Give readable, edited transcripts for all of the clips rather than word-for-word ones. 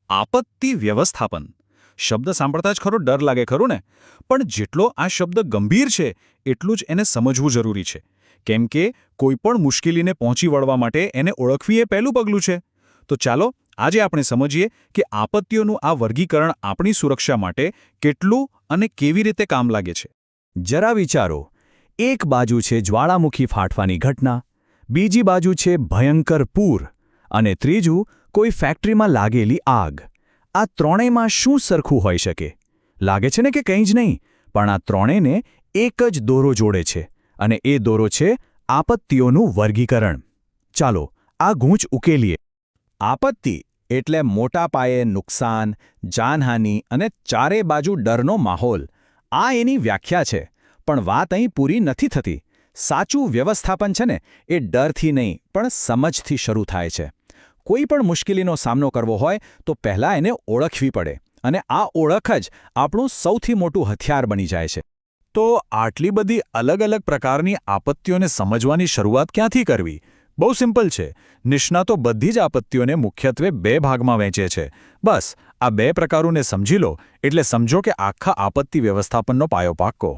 આપત્તિ વ્યવસ્થાપન શબ્દ સાંભળતા જ ખરો ડર લાગે ખરું ને, પણ જેટલો આ શબ્દ ગંભીર છે એટલું જ એને સમજવું જરૂરી છે. કેમ કે કોઈપણ મુશ્કેલીને પહોંચી વળવા માટે એને ઓળખવી એ પહેલું પગલું છે. તો ચાલો આજે આપણે સમજીએ કે આપત્તિઓનું આ વર્ગીકરણ આપણી સુરક્ષા માટે કેટલું અને કેવી રીતે કામ લાગે છે. જરા વિચારો, એક બાજુ છે જ્વાળામુખી ફાટવાની ઘટના, બીજી બાજુ છે ભયંકર પૂર અને ત્રીજું કોઈ ફેક્ટરીમાં લાગેલી આગ. આ ત્રણેયમાં શું સરખું હોઈ શકે? લાગે છે ને કે કંઈ જ નહીં, પણ આ ત્રણેયને એક જ દોરો જોડે છે અને એ દોરો છે આપત્તિઓનું વર્ગીકરણ. ચાલો આ ગૂંચ ઉકેલીએ. આપત્તિ એટલે મોટા પાયે નુકસાન, જાનહાનિ અને ચારે બાજુ ડરનો માહોલ. આ એની વ્યાખ્યા છે, પણ વાત અહીં પૂરી નથી થતી. સાચું વ્યવસ્થાપન છે ને એ ડરથી નહીં પણ સમજથી શરૂ થાય છે. કોઈ પણ મુશ્કેલીનો સામનો કરવો હોય તો પહેલાં એને ઓળખવી પડે, અને આ ઓળખ જ આપણું સૌથી મોટું હથિયાર બની જાય છે. તો આટલી બધી અલગ અલગ પ્રકારની આપત્તિઓને સમજવાની શરૂઆત ક્યાંથી કરવી? બહુ સિમ્પલ છે. નિષ્ણાતો બધી જ આપત્તિઓને મુખ્યત્વે બે ભાગમાં વહેંચે છે. બસ આ બે પ્રકારોને સમજી લો એટલે સમજો કે આખા આપત્તિ વ્યવસ્થાપનનો પાયો પાક્કો.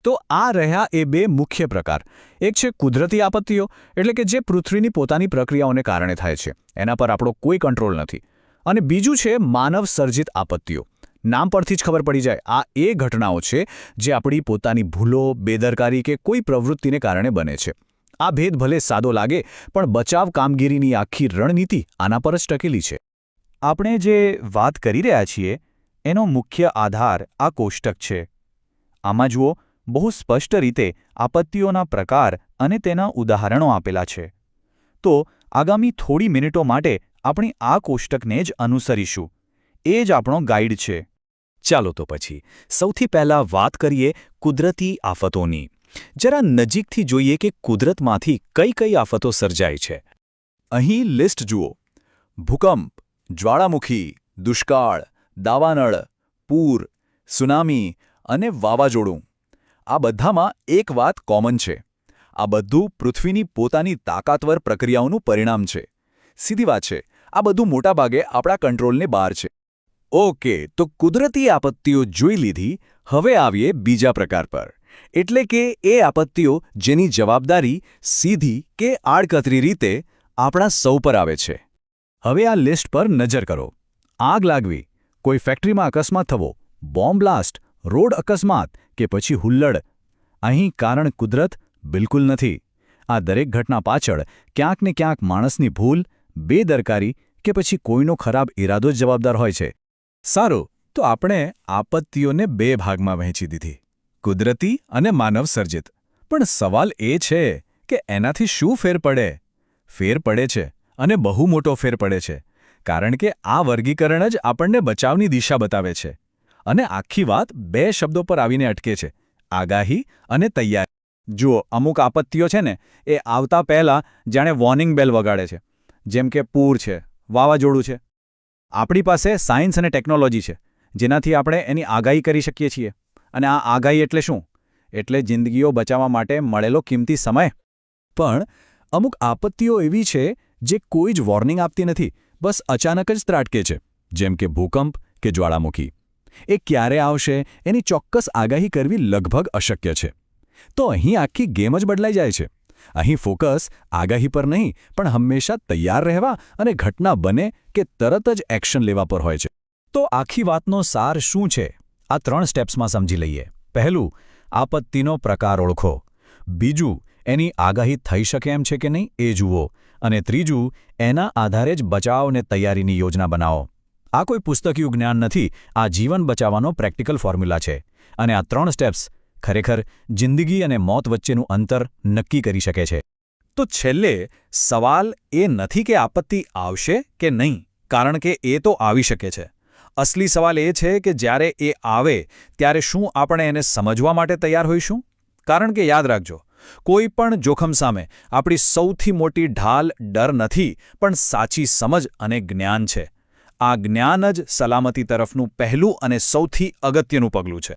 તો આ રહ્યા એ બે મુખ્ય પ્રકાર. એક છે કુદરતી આપત્તિઓ, એટલે કે જે પૃથ્વીની પોતાની પ્રક્રિયાઓને કારણે થાય છે, એના પર આપણો કોઈ કંટ્રોલ નથી. અને બીજું છે માનવ સર્જિત આપત્તિઓ. નામ પરથી જ ખબર પડી જાય, આ એ ઘટનાઓ છે જે આપણી પોતાની ભૂલો, બેદરકારી કે કોઈ પ્રવૃત્તિને કારણે બને છે. આ ભેદ ભલે સાદો લાગે, પણ બચાવ કામગીરીની આખી રણનીતિ આના પર જ ટકેલી છે. આપણે જે વાત કરી રહ્યા છીએ એનો મુખ્ય આધાર આ કોષ્ટક છે. આમાં જુઓ, બહુ સ્પષ્ટ રીતે આપત્તિઓના પ્રકાર અને તેના ઉદાહરણો આપેલા છે. તો આગામી થોડી મિનિટો માટે આપણે આ કોષ્ટકને જ અનુસરીશું. એ જ આપણો ગાઈડ છે. ચાલો તો પછી સૌથી પહેલાં વાત કરીએ કુદરતી આફતોની. જરા નજીકથી જોઈએ કે કુદરતમાંથી કઈ કઈ આફતો સર્જાય છે. અહીં લિસ્ટ જુઓ: ભૂકંપ, જ્વાળામુખી, દુષ્કાળ, દાવાનળ, પૂર, સુનામી અને વાવાઝોડું. આ બધામાં એક વાત કોમન છે. આ બધું પૃથ્વીની પોતાની તાકાતવર પ્રક્રિયાઓનું પરિણામ છે. સીધી વાત છે, આ બધું મોટાભાગે આપણા કંટ્રોલને બહાર છે. ઓકે, તો કુદરતી આપત્તિઓ જોઈ લીધી. હવે આવીએ બીજા પ્રકાર પર, એટલે કે એ આપત્તિઓ જેની જવાબદારી સીધી કે આડકતરી રીતે આપણા સૌ પર આવે છે. હવે આ લિસ્ટ પર નજર કરો. આગ લાગવી, કોઈ ફેક્ટરીમાં અકસ્માત થવો, બોમ્બ બ્લાસ્ટ, રોડ અકસ્માત કે પછી હુલ્લડ. અહીં કારણ કુદરત બિલકુલ નથી. આ દરેક ઘટના પાછળ ક્યાંક ને ક્યાંક માણસની ભૂલ, બેદરકારી કે પછી કોઈનો ખરાબ ઈરાદો જ જવાબદાર હોય છે. સારું, તો આપણે આપત્તિઓને બે ભાગમાં વહેંચી દીધી: કુદરતી અને માનવ સર્જિત. પણ સવાલ એ છે કે એનાથી શું ફેર પડે? ફેર પડે છે, અને બહુ મોટો ફેર પડે છે. કારણ કે આ વર્ગીકરણ જ આપણને બચાવની દિશા બતાવે છે. અને આખી વાત બે શબ્દો પર આવીને અટકે છે: આગાહી અને તૈયારી. જુઓ, અમુક આપત્તિઓ છે ને એ આવતા પહેલાં જાણે વોર્નિંગ બેલ વગાડે છે. જેમ કે પૂર છે, વાવાઝોડું છે. આપણી પાસે સાયન્સ અને ટેકનોલોજી છે જેનાથી આપણે એની આગાહી કરી શકીએ છીએ. અને આ આગાહી એટલે શું? એટલે જિંદગીઓ બચાવવા માટે મળેલો કિંમતી સમય. પણ અમુક આપત્તિઓ એવી છે જે કોઈ જ વોર્નિંગ આપતી નથી, બસ અચાનક જ ત્રાટકે છે. જેમ કે ભૂકંપ કે જ્વાળામુખી. એ ક્યારે આવશે એની ચોક્કસ આગાહી કરવી લગભગ અશક્ય છે. તો અહીં આખી ગેમ જ બદલાઈ જાય છે. અહીં ફોકસ આગાહી પર નહીં, પણ હંમેશા તૈયાર રહેવા અને ઘટના બને કે તરત જ એક્શન લેવા પર હોય છે. તો આખી વાતનો સાર શું છે? આ 3 સ્ટેપ્સમાં સમજી લઈએ. પહેલું, આપત્તિનો પ્રકાર ઓળખો. બીજું, એની આગાહી થઈ શકે એમ છે કે નહીં એ જુઓ. અને ત્રીજું, એના આધારે જ બચાવ અને તૈયારીની યોજના બનાવો. આ કોઈ પુસ્તકીયું જ્ઞાન નથી, આ જીવન બચાવવાનો પ્રેક્ટિકલ ફોર્મ્યુલા છે. અને આ 3 સ્ટેપ્સ ખરેખર જિંદગી અને મોત વચ્ચેનું અંતર નક્કી કરી શકે છે. તો છેલ્લે સવાલ એ નથી કે આપત્તિ આવશે કે નહીં, કારણ કે એ તો આવી શકે છે. અસલી સવાલ એ છે કે જ્યારે એ આવે ત્યારે શું આપણે એને સમજવા માટે તૈયાર હોઈશું? કારણ કે યાદ રાખજો, કોઈ પણ જોખમ સામે આપણી સૌથી મોટી ઢાલ ડર નથી, પણ સાચી સમજ અને જ્ઞાન છે. આ જ્ઞાન જ સલામતી તરફનું પહેલું અને સૌથી અગત્યનું પગલું છે.